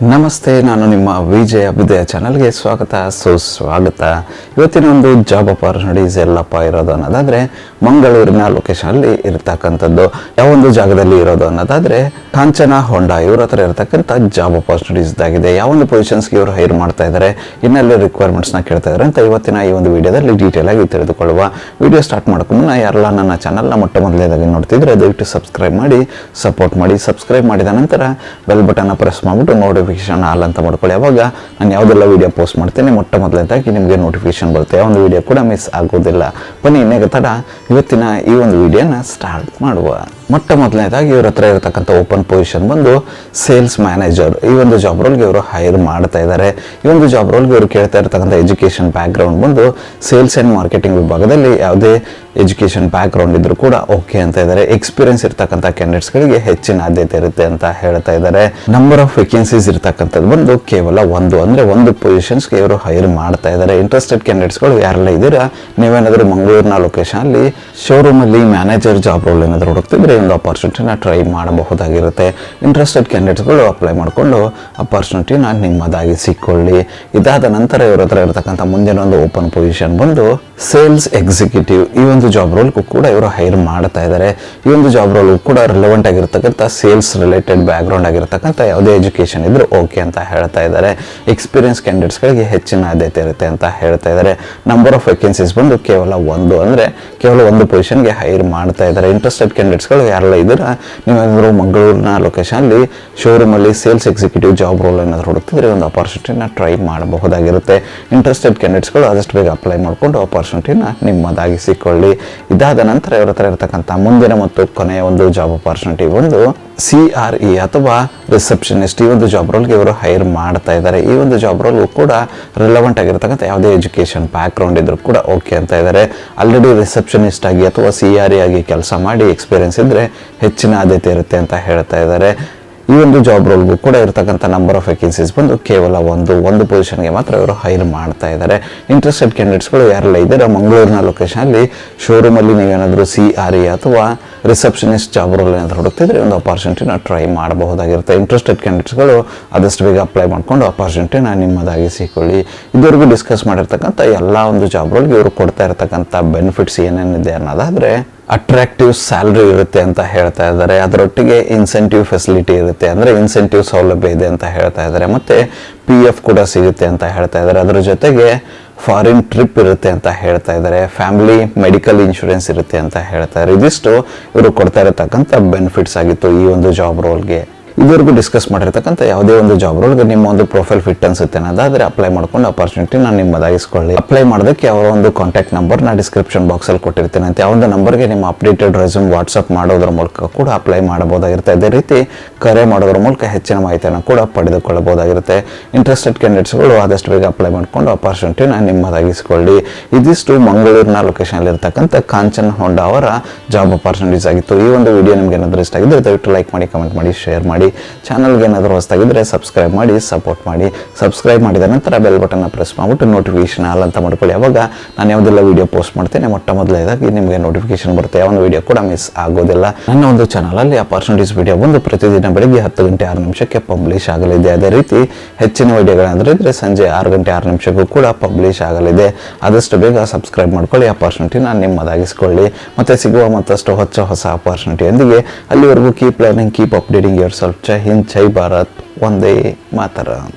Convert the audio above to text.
ನಮಸ್ತೆ, ನಾನು ನಿಮ್ಮ ವಿಜಯ ಅಭ್ಯುದಯ ಚಾನಲ್ಗೆ ಸ್ವಾಗತ ಸುಸ್ವಾಗತ. ಇವತ್ತಿನ ಒಂದು ಜಾಬ್ ಅಪಾರ್ಚುನಿಟೀಸ್ ಎಲ್ಲಪ್ಪ ಇರೋದು ಅನ್ನೋದಾದರೆ ಮಂಗಳೂರಿನ ಲೊಕೇಶನಲ್ಲಿ ಇರತಕ್ಕಂಥದ್ದು. ಯಾವ ಒಂದು ಜಾಗದಲ್ಲಿ ಇರೋದು ಅನ್ನೋದಾದರೆ ಕಾಂಚನ ಹೊಂಡಾ ಇವ್ರ ಹತ್ರ ಇರತಕ್ಕಂಥ ಜಾಬ್ ಅಪಾರ್ಚುನಿಟೀಸ್ ಆಗಿದೆ. ಯಾವ ಒಂದು ಪೊಸಿಷನ್ಸ್ಗೆ ಇವರು ಹೈರ್ ಮಾಡ್ತಾ ಇದ್ದಾರೆ, ಇನ್ನೆಲ್ಲ ರಿಕ್ವೈರ್ಮೆಂಟ್ಸ್ನ ಕೇಳ್ತಾ ಇದ್ದಾರೆ ಅಂತ ಇವತ್ತಿನ ಈ ಒಂದು ವಿಡಿಯೋದಲ್ಲಿ ಡೀಟೇಲ್ ಆಗಿ ತಿಳಿದುಕೊಳ್ಳುವ. ವಿಡಿಯೋ ಸ್ಟಾರ್ಟ್ ಮಾಡೋಕ್ಕೂ ಮುನ್ನ ಯಾರೆಲ್ಲ ನನ್ನ ಚಾನಲ್ನ ಮೊಟ್ಟ ಮೊದಲನೇದಾಗಿ ನೋಡ್ತಿದ್ರೆ ದಯವಿಟ್ಟು ಸಬ್ಸ್ಕ್ರೈಬ್ ಮಾಡಿ ಸಪೋರ್ಟ್ ಮಾಡಿ. ಸಬ್ಸ್ಕ್ರೈಬ್ ಮಾಡಿದ ನಂತರ ಬೆಲ್ ಬಟನ್ನ ಪ್ರೆಸ್ ಮಾಡಿಬಿಟ್ಟು ನೋಟಿಫಿಕೇಶನ್ ಆಲ್ ಅಂತ ಮಾಡ್ಕೊಳ್ಳಿ. ಅವಾಗ ನಾನು ಯಾವುದೆಲ್ಲ ವಿಡಿಯೋ ಪೋಸ್ಟ್ ಮಾಡ್ತೇನೆ ಮೊಟ್ಟ ಮೊದಲನೇದಾಗಿ ನಿಮಗೆ ನೋಟಿಫಿಕೇಶನ್ ಬರುತ್ತೆ. ಯಾವ ಒಂದು ವಿಡಿಯೋ ಕೂಡ ಮಿಸ್ ಆಗೋದಿಲ್ಲ. ಬನ್ನಿ ಇನ್ನೇಗ ತಡ ಇವತ್ತಿನ ಈ ಒಂದು ವಿಡಿಯೋನ ಸ್ಟಾರ್ಟ್ ಮಾಡುವ. ಮೊಟ್ಟ ಮೊದಲನೇದಾಗಿ ಇವ್ರ ಹತ್ರ ಇರತಕ್ಕಂಥ ಓಪನ್ ಪೊಸಿಷನ್ ಬಂದು ಸೇಲ್ಸ್ ಮ್ಯಾನೇಜರ್. ಈ ಒಂದು ಜಾಬ್ ರೋಲ್ಗೆ ಇವರು ಹೈರ್ ಮಾಡ್ತಾ ಇದ್ದಾರೆ. ಈ ಒಂದು ಜಾಬ್ ರೋಲ್ಗೆ ಇವರು ಕೇಳ್ತಾ ಇರತಕ್ಕಂಥ ಎಜುಕೇಷನ್ ಬ್ಯಾಕ್ಗ್ರೌಂಡ್ ಬಂದು ಸೇಲ್ಸ್ ಆ್ಯಂಡ್ ಮಾರ್ಕೆಟಿಂಗ್ ವಿಭಾಗದಲ್ಲಿ ಯಾವುದೇ ಎಜುಕೇಷನ್ ಬ್ಯಾಕ್ಗ್ರೌಂಡ್ ಇದ್ರೂ ಕೂಡ ಓಕೆ ಅಂತ ಇದ್ದಾರೆ. ಎಕ್ಸ್ಪೀರಿಯನ್ಸ್ ಇರ್ತಕ್ಕಂಥ ಕ್ಯಾಂಡಿಡೇಟ್ಸ್ಗಳಿಗೆ ಹೆಚ್ಚಿನ ಆದ್ಯತೆ ಇರುತ್ತೆ ಅಂತ ಹೇಳ್ತಾ ಇದ್ದಾರೆ. ನಂಬರ್ ಆಫ್ ವೇಕೆನ್ಸೀಸ್ ಇರ್ತಕ್ಕಂಥದ್ದು ಬಂದು ಕೇವಲ ಒಂದು ಪೊಸಿಷನ್ಸ್ಗೆ ಇವರು ಹೈರ್ ಮಾಡ್ತಾ ಇದ್ದಾರೆ. ಇಂಟ್ರೆಸ್ಟೆಡ್ ಕ್ಯಾಂಡಿಡೇಟ್ಸ್ಗಳು ಯಾರೆಲ್ಲ ಇದ್ದೀರಾ, ನೀವೇನಾದರೂ ಮಂಗಳೂರಿನ ಲೊಕೇಶನಲ್ಲಿ ಶೋರೂಮಲ್ಲಿ ಮ್ಯಾನೇಜರ್ ಜಾಬ್ ರೋಲ್ ಏನಾದರೂ ಹುಡುಕ್ತಿದ್ರೆ ಒಂದು ಅಪಾರ್ಚುನಿಟಿನ ಟ್ರೈ ಮಾಡಬಹುದಾಗಿರುತ್ತೆ. ಇಂಟ್ರೆಸ್ಟೆಡ್ ಕ್ಯಾಂಡಿಡೇಟ್ಸ್ಗಳು ಅಪ್ಲೈ ಮಾಡಿಕೊಂಡು ಅಪಾರ್ಚುನಿಟಿನ ನಿಮ್ಮದಾಗಿ ಸಿಕ್ಕೊಳ್ಳಿ. ಇದಾದ ನಂತರ ಇವ್ರ ಹತ್ರ ಇರತಕ್ಕಂಥ ಮುಂದಿನ ಒಂದು ಓಪನ್ ಪೊಸಿಷನ್ ಬಂದು ಸೇಲ್ಸ್ ಎಕ್ಸಿಕ್ಯೂಟಿವ್. ಈ ಒಂದು ಜಾಬ್ ರೋಲ್ಗೂ ಕೂಡ ಇವರು ಹೈರ್ ಮಾಡ್ತಾ ಇದ್ದಾರೆ. ಈ ಒಂದು ಜಾಬ್ ರೋಲ್ಗೂ ಕೂಡ ರಿಲೆವೆಂಟ್ ಆಗಿರ್ತಕ್ಕಂಥ ಸೇಲ್ಸ್ ರಿಲೇಟೆಡ್ ಬ್ಯಾಕ್ಗ್ರೌಂಡ್ ಆಗಿರ್ತಕ್ಕಂಥ ಯಾವುದೇ ಎಜುಕೇಷನ್ ಇದ್ರೂ ಓಕೆ ಅಂತ ಹೇಳ್ತಾ ಇದ್ದಾರೆ. ಎಕ್ಸ್ಪೀರಿಯನ್ಸ್ ಕ್ಯಾಂಡಿಡೇಟ್ಸ್ಗಳಿಗೆ ಹೆಚ್ಚಿನ ಆದ್ಯತೆ ಇರುತ್ತೆ ಅಂತ ಹೇಳ್ತಾ ಇದ್ದಾರೆ. ನಂಬರ್ ಆಫ್ ವೇಕೆನ್ಸೀಸ್ ಬಂದು ಕೇವಲ ಒಂದು ಪೊಸಿಷನ್ಗೆ ಹೈರ್ ಮಾಡ್ತಾ ಇದ್ದಾರೆ. ಇಂಟ್ರೆಸ್ಟೆಡ್ ಕ್ಯಾಂಡಿಡೇಟ್ಸ್ಗಳು ಯಾರೆಲ್ಲ ಇದ್ದೀರಾ, ನೀವೇನಾದರೂ ಮಂಗಳೂರಿನ ಲೊಕೇಶನಲ್ಲಿ ಶೋರೂಮಲ್ಲಿ ಸೇಲ್ಸ್ ಎಕ್ಸಿಕ್ಯೂಟಿವ್ ಜಾಬ್ ರೋಲ್ ಏನಾದರೂ ಹುಡುಕ್ತಿದ್ರೆ ಒಂದು ಅಪಾರ್ಚುನಿಟಿನ ಟ್ರೈ ಮಾಡಬಹುದಾಗಿರುತ್ತೆ. ಇಂಟ್ರೆಸ್ಟೆಡ್ ಕ್ಯಾಂಡಿಡೇಟ್ಸ್ಗಳು ಆದಷ್ಟು ಬೇಗ ಅಪ್ಲೈ ಮಾಡಿಕೊಂಡು ಅಪಾರ್ಚುನಿಟಿನ ನಿಮ್ಮದಾಗಿ ಸಿಕ್ಕೊಳ್ಳಿ. ಇದಾದ ನಂತರ ಇವರ ಹತ್ರ ಇರತಕ್ಕಂಥ ಮುಂದಿನ ಮತ್ತು ಕೊನೆಯ ಒಂದು ಜಾಬ್ ಅಪಾರ್ಚುನಿಟಿ ಒಂದು CRE ಅಥವಾ ರಿಸೆಪ್ಷನಿಸ್ಟ್. ಈ ಒಂದು ಜಾಬ್ ರೋಲ್ಗೆ ಇವರು ಹೈರ್ ಮಾಡ್ತಾ ಇದ್ದಾರೆ. ಈ ಒಂದು ಜಾಬ್ ರೋಲ್ಗೂ ಕೂಡ ರಿಲೆವೆಂಟ್ ಆಗಿರ್ತಕ್ಕಂಥ ಯಾವುದೇ ಎಜುಕೇಷನ್ ಬ್ಯಾಕ್ಗ್ರೌಂಡ್ ಇದ್ರೂ ಕೂಡ ಓಕೆ ಅಂತ ಇದ್ದಾರೆ. ಆಲ್ರೆಡಿ ರಿಸೆಪ್ಷನಿಸ್ಟ್ ಆಗಿ ಅಥವಾ CRE ಆಗಿ ಕೆಲಸ ಮಾಡಿ ಎಕ್ಸ್ಪೀರಿಯನ್ಸ್ ಇದ್ದರೆ ಹೆಚ್ಚಿನ ಆದ್ಯತೆ ಇರುತ್ತೆ ಅಂತ ಹೇಳ್ತಾ ಇದ್ದಾರೆ. ಈ ಒಂದು ಜಾಬ್ ರೋಲ್ಗೂ ಕೂಡ ಇರತಕ್ಕಂಥ ನಂಬರ್ ಆಫ್ ವೇಕೆನ್ಸೀಸ್ ಬಂದು ಕೇವಲ ಒಂದು ಪೊಸಿಷನ್ಗೆ ಮಾತ್ರ ಇವರು ಹೈರ್ ಮಾಡ್ತಾ ಇದ್ದಾರೆ. ಇಂಟ್ರೆಸ್ಟೆಡ್ ಕ್ಯಾಂಡಿಡೇಟ್ಸ್ಗಳು ಯಾರೆಲ್ಲ ಇದ್ದಾರೆ, ಮಂಗಳೂರಿನ ಲೊಕೇಶನಲ್ಲಿ ಶೋರೂಮಲ್ಲಿ ನೀವೇನಾದರೂ CRE ಅಥವಾ ರಿಸೆಪ್ಷನಿಸ್ಟ್ ಜಾಬ್ ರೋಲ್ ಏನಾದರೂ ಹುಡುಕ್ತಿದ್ರೆ ಒಂದು ಅಪಾರ್ಚುನಿಟಿನ ಟ್ರೈ ಮಾಡಬಹುದಾಗಿರುತ್ತೆ. ಇಂಟ್ರೆಸ್ಟೆಡ್ ಕ್ಯಾಂಡಿಡೇಟ್ಸ್ಗಳು ಆದಷ್ಟು ಬೇಗ ಅಪ್ಲೈ ಮಾಡಿಕೊಂಡು ಅಪಾರ್ಚುನಿಟಿನ ನಿಮ್ಮದಾಗಿ ಸಿಕ್ಕೊಳ್ಳಿ. ಇದುವರೆಗೂ ಡಿಸ್ಕಸ್ ಮಾಡಿರ್ತಕ್ಕಂಥ ಎಲ್ಲ ಒಂದು ಜಾಬ್ ರೋಲ್ಗೆ ಇವರು ಕೊಡ್ತಾ ಇರತಕ್ಕಂಥ ಬೆನಿಫಿಟ್ಸ್ ಏನೇನಿದೆ ಅನ್ನೋದಾದರೆ ಅಟ್ರಾಕ್ಟಿವ್ ಸ್ಯಾಲ್ರಿ ಇರುತ್ತೆ ಅಂತ ಹೇಳ್ತಾ ಇದ್ದಾರೆ. ಅದರೊಟ್ಟಿಗೆ ಇನ್ಸೆಂಟಿವ್ ಫೆಸಿಲಿಟಿ ಇರುತ್ತೆ, ಅಂದರೆ ಇನ್ಸೆಂಟಿವ್ ಸೌಲಭ್ಯ ಇದೆ ಅಂತ ಹೇಳ್ತಾ ಇದ್ದಾರೆ. ಮತ್ತು PF ಕೂಡ ಸಿಗುತ್ತೆ ಅಂತ ಹೇಳ್ತಾ ಇದ್ದಾರೆ. ಅದರ ಜೊತೆಗೆ ಫಾರಿನ್ ಟ್ರಿಪ್ ಇರುತ್ತೆ ಅಂತ ಹೇಳ್ತಾ ಇದ್ದಾರೆ. ಫ್ಯಾಮಿಲಿ ಮೆಡಿಕಲ್ ಇನ್ಶೂರೆನ್ಸ್ ಇರುತ್ತೆ ಅಂತ ಹೇಳ್ತಾ ಇದ್ದಾರೆ. ಇದಿಷ್ಟು ಇವರು ಕೊಡ್ತಾ ಇರತಕ್ಕಂಥ ಬೆನಿಫಿಟ್ಸ್ ಆಗಿತ್ತು ಈ ಒಂದು ಜಾಬ್ ರೋಲ್ಗೆ. ಇದುವರೆಗೂ ಡಿಸ್ಕಸ್ ಮಾಡಿರ್ತಕ್ಕಂಥ ಯಾವುದೇ ಒಂದು ಜಾಬ್ ರೋಲ್ಗೆ ನಿಮ್ಮ ಒಂದು ಪ್ರೊಫೈಲ್ ಫಿಟ್ ಅನ್ಸುತ್ತೆ ಅನ್ನೋದಾದರೆ ಅಪ್ಲೈ ಮಾಡ್ಕೊಂಡು ಅಪಾರ್ಚುನಿಟಿನ ನಿಮ್ಮದಾಗಿಸ್ಕೊಳ್ಳಿ. ಅಪ್ಲೈ ಮಾಡೋದಕ್ಕೆ ಅವರ ಒಂದು ಕಾಂಟ್ಯಾಕ್ಟ್ ನಂಬರ್ನ ಡಿಸ್ಕ್ರಿಪ್ಷನ್ ಬಾಕ್ಸಲ್ಲಿ ಕೊಟ್ಟಿರ್ತೀನಿ ಅಂತ. ಒಂದು ನಂಬರ್ಗೆ ನಿಮ್ಮ ಅಪ್ಡೇಟೆಡ್ ರೆಸ್ಯೂಮ್ ವಾಟ್ಸಪ್ ಮಾಡೋದ್ರ ಮೂಲಕ ಕೂಡ ಅಪ್ಲೈ ಮಾಡಬಹುದಾಗಿರುತ್ತೆ. ಅದೇ ರೀತಿ ಕರೆ ಮಾಡೋದ್ರ ಮೂಲಕ ಹೆಚ್ಚಿನ ಮಾಹಿತಿಯನ್ನು ಕೂಡ ಪಡೆದುಕೊಳ್ಳಬಹುದಾಗಿರುತ್ತೆ. ಇಂಟ್ರೆಸ್ಟೆಡ್ ಕ್ಯಾಂಡಿಡೇಟ್ಸ್ಗಳು ಆದಷ್ಟು ಬೇಗ ಅಪ್ಲೈ ಮಾಡಿಕೊಂಡು ಅಪಾರ್ಚುನಿಟಿನ ನಿಮ್ಮದಾಗಿಸ್ಕೊಳ್ಳಿ. ಇದಿಷ್ಟು ಮಂಗಳೂರಿನ ಲೊಕೇಶನ್ ಇರತಕ್ಕಂಥ ಕಾಂಚನ ಹೊಂಡಾ ಅವರ ಜಾಬ್ ಅಪಾರ್ಚುನಿಟೀಸ್ ಆಗಿತ್ತು. ಈ ಒಂದು ವಿಡಿಯೋ ನಿಮ್ಗೆ ಏನಾದರೂ ಇಷ್ಟ ಆಗಿದ್ರೆ ದಯವಿಟ್ಟು ಲೈಕ್ ಮಾಡಿ, ಕಮೆಂಟ್ ಮಾಡಿ, ಶೇರ್ ಮಾಡಿ. ಚಾನಲ್ಗೆ ಏನಾದರೂ ಹೊಸದಾಗಿದ್ದರೆ ಸಬ್ಸ್ಕ್ರೈಬ್ ಮಾಡಿ ಸಪೋರ್ಟ್ ಮಾಡಿ. ಸಬ್ಸ್ಕ್ರೈಬ್ ಮಾಡಿದ ನಂತರ ಬೆಲ್ ಬಟನ್ನ ಪ್ರೆಸ್ ಮಾಡಿಬಿಟ್ಟು ನೋಟಿಫಿಕೇಶನ್ ಆಲ್ ಅಂತ ಮಾಡ್ಕೊಳ್ಳಿ. ಅವಾಗ ನಾನು ಯಾವುದೆಲ್ಲ ವಿಡಿಯೋ ಪೋಸ್ಟ್ ಮಾಡ್ತೇನೆ ಮೊಟ್ಟ ಮೊದಲನೇದಾಗಿ ನಿಮಗೆ ನೋಟಿಫಿಕೇಶನ್ ಬರುತ್ತೆ. ಯಾವ ಒಂದು ವಿಡಿಯೋ ಕೂಡ ಮಿಸ್ ಆಗೋದಿಲ್ಲ. ನನ್ನ ಒಂದು ಚಾನಲಲ್ಲಿ ಅಪಾರ್ಚುನಿಟೀಸ್ ವಿಡಿಯೋ ಬಂದು ಪ್ರತಿದಿನ ಬೆಳಗ್ಗೆ 10 ಗಂಟೆ 6 ನಿಮಿಷಕ್ಕೆ ಪಬ್ಲಿಷ್ ಆಗಲಿದೆ. ಅದೇ ರೀತಿ ಹೆಚ್ಚಿನ ವಿಡಿಯೋಗಳಾದರೆ ಇದ್ದರೆ ಸಂಜೆ 6 ಗಂಟೆ 6 ನಿಮಿಷಕ್ಕೂ ಕೂಡ ಪಬ್ಲಿಷ್ ಆಗಲಿದೆ. ಆದಷ್ಟು ಬೇಗ ಸಬ್ಸ್ಕ್ರೈಬ್ ಮಾಡ್ಕೊಳ್ಳಿ, ಅಪಾರ್ಚುನಿಟಿನ ನಿಮ್ಮದಾಗಿಸ್ಕೊಳ್ಳಿ. ಮತ್ತು ಸಿಗುವ ಮತ್ತಷ್ಟು ಹೊಸ ಅಪಾರ್ಚುನಿಟಿಯೊಂದಿಗೆ ಅಲ್ಲಿವರೆಗೂ keep learning, keep updating yourself. ಜೈ ಹಿಂದ್, ಜೈ ಭಾರತ್, ವಂದೇ ಮಾತರಂ.